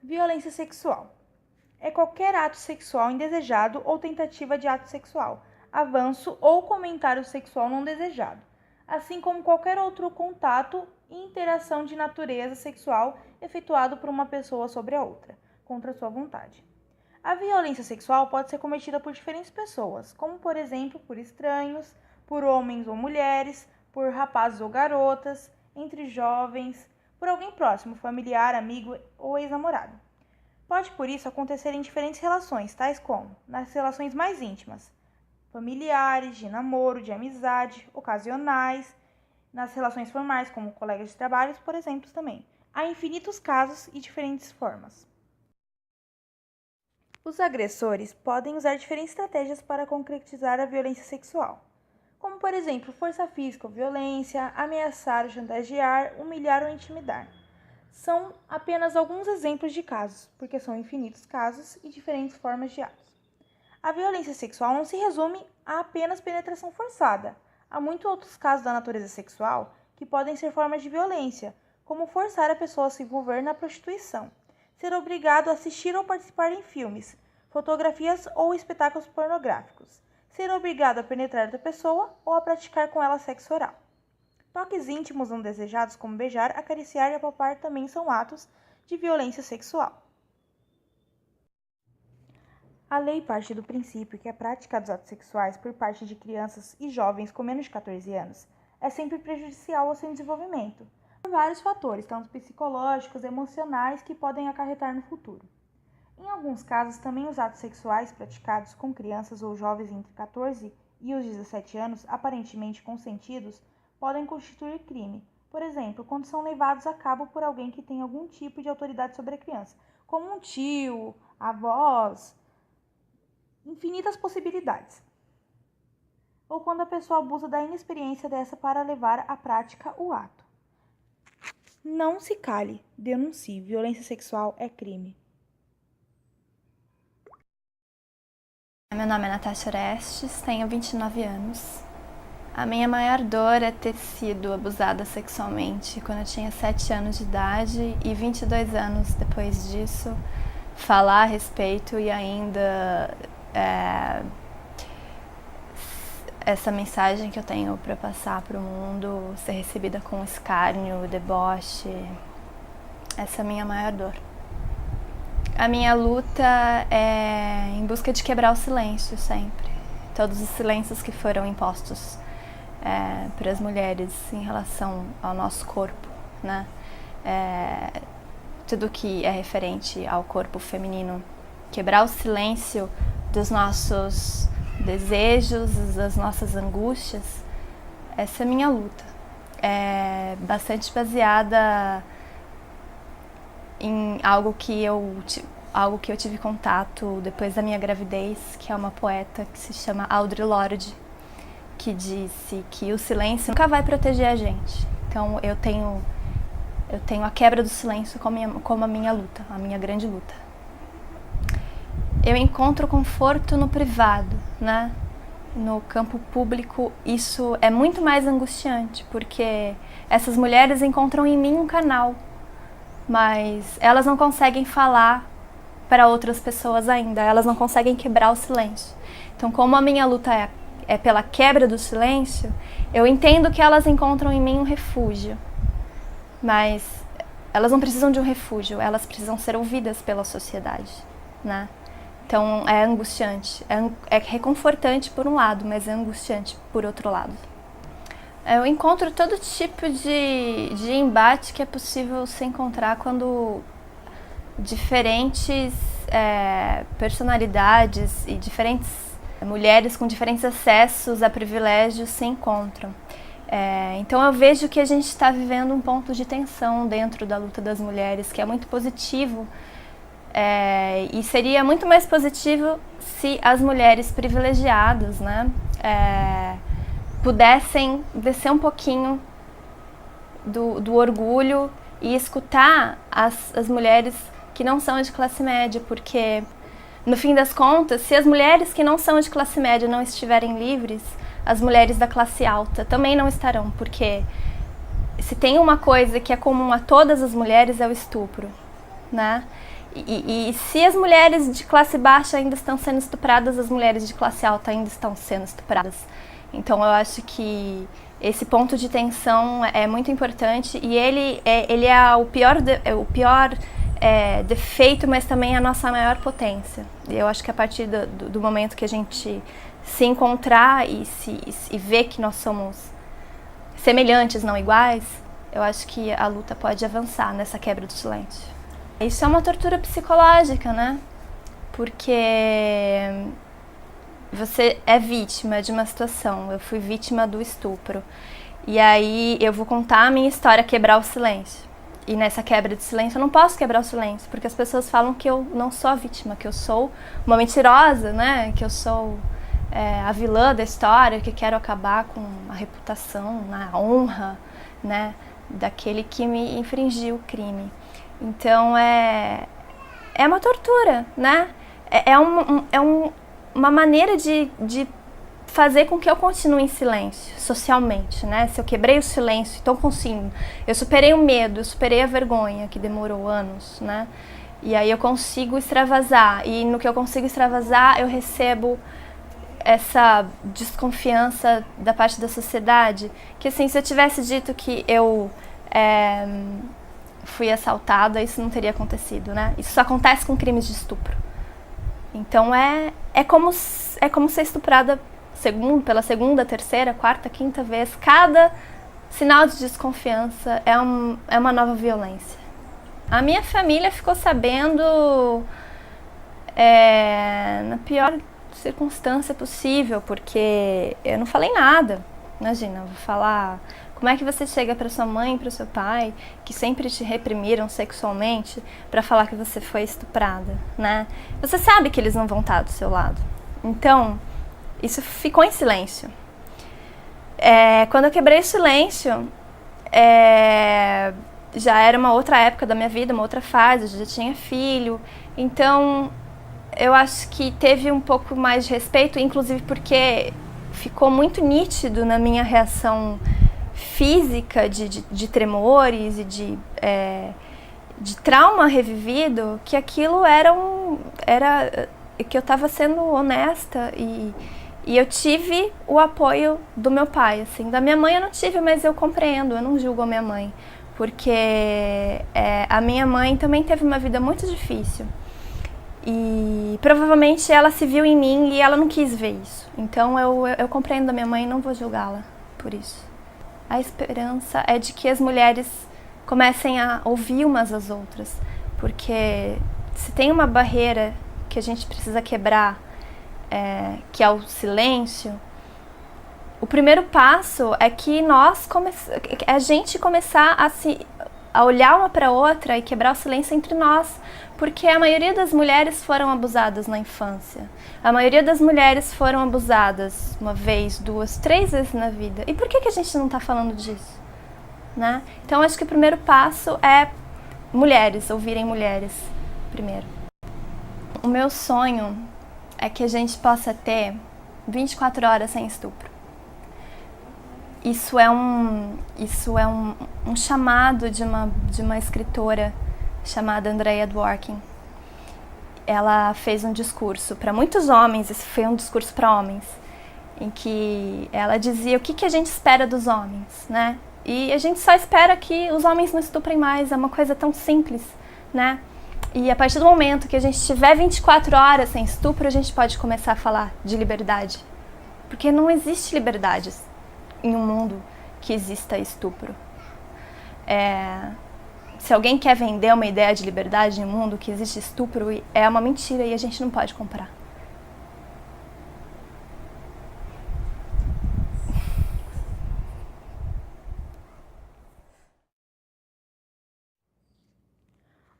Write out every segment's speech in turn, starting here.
Violência sexual. É qualquer ato sexual indesejado ou tentativa de ato sexual, avanço ou comentário sexual não desejado, assim como qualquer outro contato e interação de natureza sexual efetuado por uma pessoa sobre a outra, contra sua vontade. A violência sexual pode ser cometida por diferentes pessoas, como por exemplo por estranhos, por homens ou mulheres, por rapazes ou garotas, entre jovens, por alguém próximo, familiar, amigo ou ex-namorado. Pode, por isso, acontecer em diferentes relações, tais como nas relações mais íntimas, familiares, de namoro, de amizade, ocasionais, nas relações formais, como colegas de trabalho, por exemplo, também. Há infinitos casos e diferentes formas. Os agressores podem usar diferentes estratégias para concretizar a violência sexual, como, por exemplo, força física ou violência, ameaçar ou chantagear, humilhar ou intimidar. São apenas alguns exemplos de casos, porque são infinitos casos e diferentes formas de atos. A violência sexual não se resume a apenas penetração forçada. Há muitos outros casos da natureza sexual que podem ser formas de violência, como forçar a pessoa a se envolver na prostituição, ser obrigado a assistir ou participar em filmes, fotografias ou espetáculos pornográficos, ser obrigado a penetrar outra pessoa ou a praticar com ela sexo oral. Toques íntimos não desejados, como beijar, acariciar e apalpar, também são atos de violência sexual. A lei parte do princípio que a prática dos atos sexuais por parte de crianças e jovens com menos de 14 anos é sempre prejudicial ao seu desenvolvimento, por vários fatores, tanto psicológicos e emocionais, que podem acarretar no futuro. Em alguns casos, também os atos sexuais praticados com crianças ou jovens entre 14 e os 17 anos, aparentemente consentidos, podem constituir crime, por exemplo, quando são levados a cabo por alguém que tem algum tipo de autoridade sobre a criança, como um tio, avós, infinitas possibilidades. Ou quando a pessoa abusa da inexperiência dessa para levar à prática o ato. Não se cale, denuncie. Violência sexual é crime. Meu nome é Natasha Orestes, tenho 29 anos. A minha maior dor é ter sido abusada sexualmente quando eu tinha 7 anos de idade e 22 anos depois disso, falar a respeito e ainda essa mensagem que eu tenho para passar para o mundo ser recebida com escárnio, deboche. Essa é a minha maior dor. A minha luta é em busca de quebrar o silêncio sempre. Todos os silêncios que foram impostos para as mulheres em relação ao nosso corpo, né? Tudo que é referente ao corpo feminino. Quebrar o silêncio dos nossos desejos, das nossas angústias. Essa é a minha luta. É bastante baseada em algo que eu tive contato depois da minha gravidez, que é uma poeta que se chama Audre Lorde, que disse que o silêncio nunca vai proteger a gente. Então eu tenho a quebra do silêncio como a minha luta, a minha grande luta. Eu encontro conforto no privado, né? No campo público isso é muito mais angustiante, porque essas mulheres encontram em mim um canal, mas elas não conseguem falar para outras pessoas ainda, elas não conseguem quebrar o silêncio. Então, como a minha luta é pela quebra do silêncio, eu entendo que elas encontram em mim um refúgio, mas elas não precisam de um refúgio, elas precisam ser ouvidas pela sociedade, né? Então é angustiante, é reconfortante por um lado, mas é angustiante por outro lado. Eu encontro todo tipo de embate que é possível se encontrar quando diferentes personalidades e diferentes mulheres com diferentes acessos a privilégios se encontram. Então eu vejo que a gente está vivendo um ponto de tensão dentro da luta das mulheres, que é muito positivo, e seria muito mais positivo se as mulheres privilegiadas, né, pudessem descer um pouquinho do orgulho e escutar as mulheres que não são de classe média, porque no fim das contas, se as mulheres que não são de classe média não estiverem livres, as mulheres da classe alta também não estarão, porque se tem uma coisa que é comum a todas as mulheres é o estupro, né? E se as mulheres de classe baixa ainda estão sendo estupradas, as mulheres de classe alta ainda estão sendo estupradas. Então eu acho que esse ponto de tensão é muito importante e ele é o pior defeito, mas também a nossa maior potência. E eu acho que a partir do momento que a gente se encontrar e ver que nós somos semelhantes, não iguais, eu acho que a luta pode avançar nessa quebra do silêncio. Isso é uma tortura psicológica, né? Porque você é vítima de uma situação. Eu fui vítima do estupro. E aí eu vou contar a minha história, quebrar o silêncio. E nessa quebra de silêncio eu não posso quebrar o silêncio, porque as pessoas falam que eu não sou a vítima, que eu sou uma mentirosa, né? Que eu sou a vilã da história, que quero acabar com a reputação, a honra, né? Daquele que me infringiu o crime. Então é uma tortura, né? Uma maneira de fazer com que eu continue em silêncio, socialmente, né? Se eu quebrei o silêncio, então consigo. Eu superei o medo, eu superei a vergonha, que demorou anos, né? E aí eu consigo extravasar. E no que eu consigo extravasar, eu recebo essa desconfiança da parte da sociedade. Que assim, se eu tivesse dito que eu fui assaltada, isso não teria acontecido, né? Isso só acontece com crimes de estupro. Então é como ser estuprada pela segunda, terceira, quarta, quinta vez. Cada sinal de desconfiança é uma nova violência. A minha família ficou sabendo na pior circunstância possível, porque eu não falei nada. Imagina, eu vou falar... Como é que você chega para sua mãe e para o seu pai, que sempre te reprimiram sexualmente, para falar que você foi estuprada, né? Você sabe que eles não vão estar do seu lado. Então, isso ficou em silêncio. Quando eu quebrei o silêncio, já era uma outra época da minha vida, uma outra fase, eu já tinha filho. Então, eu acho que teve um pouco mais de respeito, inclusive porque ficou muito nítido na minha reação física de tremores e de trauma revivido, que aquilo era que eu estava sendo honesta e eu tive o apoio do meu pai, assim. Da minha mãe eu não tive, mas eu compreendo, eu não julgo a minha mãe, porque a minha mãe também teve uma vida muito difícil e provavelmente ela se viu em mim e ela não quis ver isso. Então eu compreendo a minha mãe e não vou julgá-la por isso. A esperança é de que as mulheres comecem a ouvir umas às outras, porque se tem uma barreira que a gente precisa quebrar, que é o silêncio, o primeiro passo é que a gente começar a olhar uma para outra e quebrar o silêncio entre nós, porque a maioria das mulheres foram abusadas na infância. A maioria das mulheres foram abusadas uma vez, duas, três vezes na vida. E por que a gente não está falando disso? Né? Então, acho que o primeiro passo é mulheres, ouvirem mulheres primeiro. O meu sonho é que a gente possa ter 24 horas sem estupro. Isso é um chamado de uma escritora chamada Andrea Dworkin. Ela fez um discurso para muitos homens, esse foi um discurso para homens, em que ela dizia o que a gente espera dos homens, né? E a gente só espera que os homens não estuprem mais, é uma coisa tão simples, né? E a partir do momento que a gente tiver 24 horas sem estupro, a gente pode começar a falar de liberdade. Porque não existe liberdade em um mundo que exista estupro. Se alguém quer vender uma ideia de liberdade em um mundo que existe estupro, é uma mentira e a gente não pode comprar.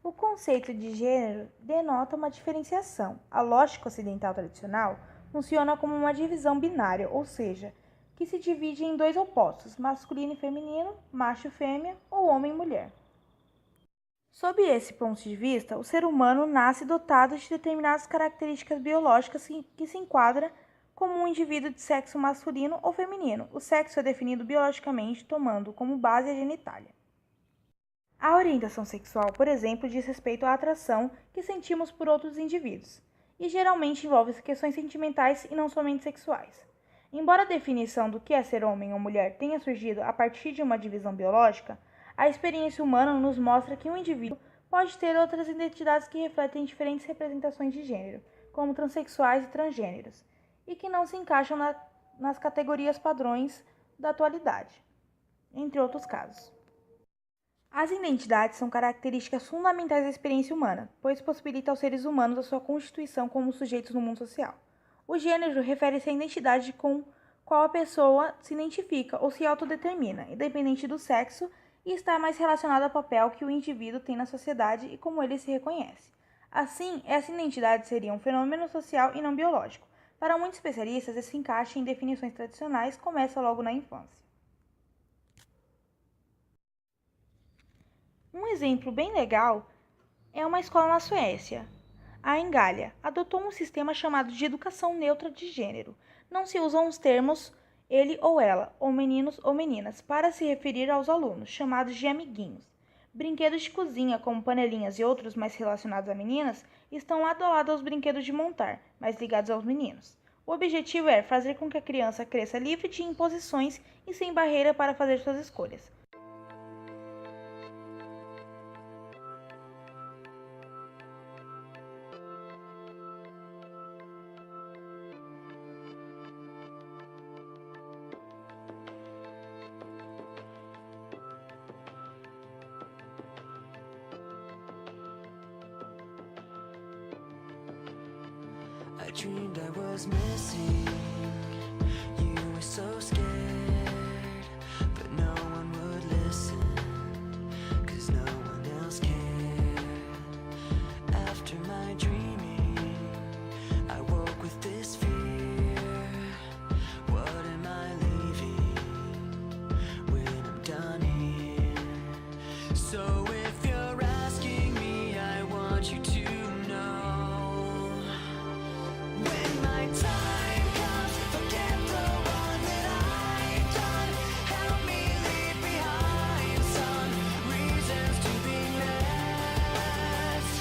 O conceito de gênero denota uma diferenciação. A lógica ocidental tradicional funciona como uma divisão binária, ou seja, que se divide em dois opostos, masculino e feminino, macho e fêmea ou homem e mulher. Sob esse ponto de vista, o ser humano nasce dotado de determinadas características biológicas que se enquadram como um indivíduo de sexo masculino ou feminino. O sexo é definido biologicamente, tomando como base a genitália. A orientação sexual, por exemplo, diz respeito à atração que sentimos por outros indivíduos, e geralmente envolve questões sentimentais e não somente sexuais. Embora a definição do que é ser homem ou mulher tenha surgido a partir de uma divisão biológica, a experiência humana nos mostra que um indivíduo pode ter outras identidades que refletem diferentes representações de gênero, como transexuais e transgêneros, e que não se encaixam nas categorias padrões da atualidade, entre outros casos. As identidades são características fundamentais da experiência humana, pois possibilita aos seres humanos a sua constituição como sujeitos no mundo social. O gênero refere-se à identidade com qual a pessoa se identifica ou se autodetermina, independente do sexo, e está mais relacionado ao papel que o indivíduo tem na sociedade e como ele se reconhece. Assim, essa identidade seria um fenômeno social e não biológico. Para muitos especialistas, esse encaixe em definições tradicionais começa logo na infância. Um exemplo bem legal é uma escola na Suécia. A Engallia adotou um sistema chamado de educação neutra de gênero. Não se usam os termos ele ou ela, ou meninos ou meninas, para se referir aos alunos, chamados de amiguinhos. Brinquedos de cozinha, como panelinhas e outros mais relacionados a meninas, estão lado a lado aos brinquedos de montar, mais ligados aos meninos. O objetivo é fazer com que a criança cresça livre de imposições e sem barreira para fazer suas escolhas. I dreamed I was missing. You were so scared, but no one would listen, 'cause no one else cared. After my dreaming, I woke with this fear. What am I leaving when I'm done here? So if you're asking me, I want you to know. When my time comes, forget the one that I've done. Help me leave behind some reasons to be missed.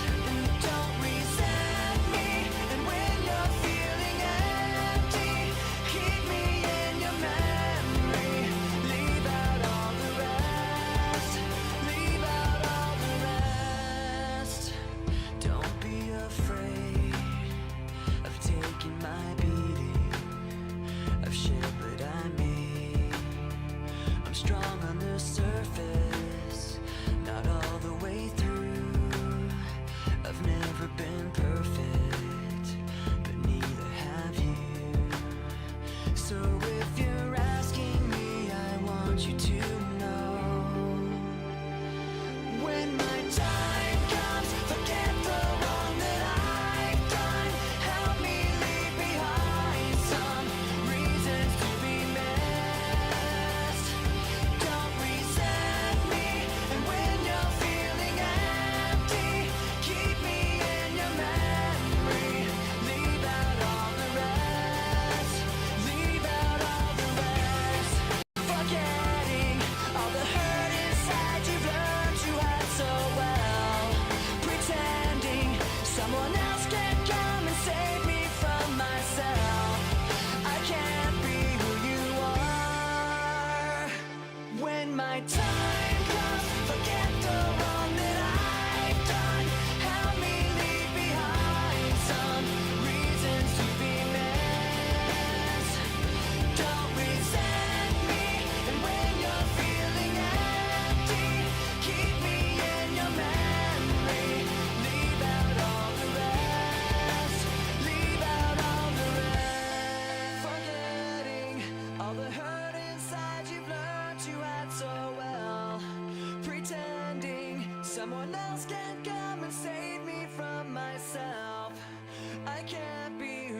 Don't resent me, and when you're feeling empty, keep me in your memory. Leave out all the rest. Leave out all the rest. Don't be afraid of taking my beating, of shit that I made. I'm strong on the surface, not all the way through. I've never been perfect, but neither have you. So if you're asking me, I want you to know. When my time comes, forget the wrong that I've done. Help me leave behind some reasons to be missed. Don't resent me, and when you're feeling empty, keep me in your memory. Leave out all the rest. Leave out all the rest. Forgetting all the hurt inside you've learned you had so well. Pretending someone else can come and save me from myself. I can't be who you are. When my time comes, forget the wrong that I've done. Help me leave behind some reasons to be missed. Don't resent me, and when you're feeling empty, keep me in your memory. Leave out all the rest. Leave out all the rest. Forgetting all the hurt inside you've learned you had so well. Pretending someone else can come and save me from myself. I can't be who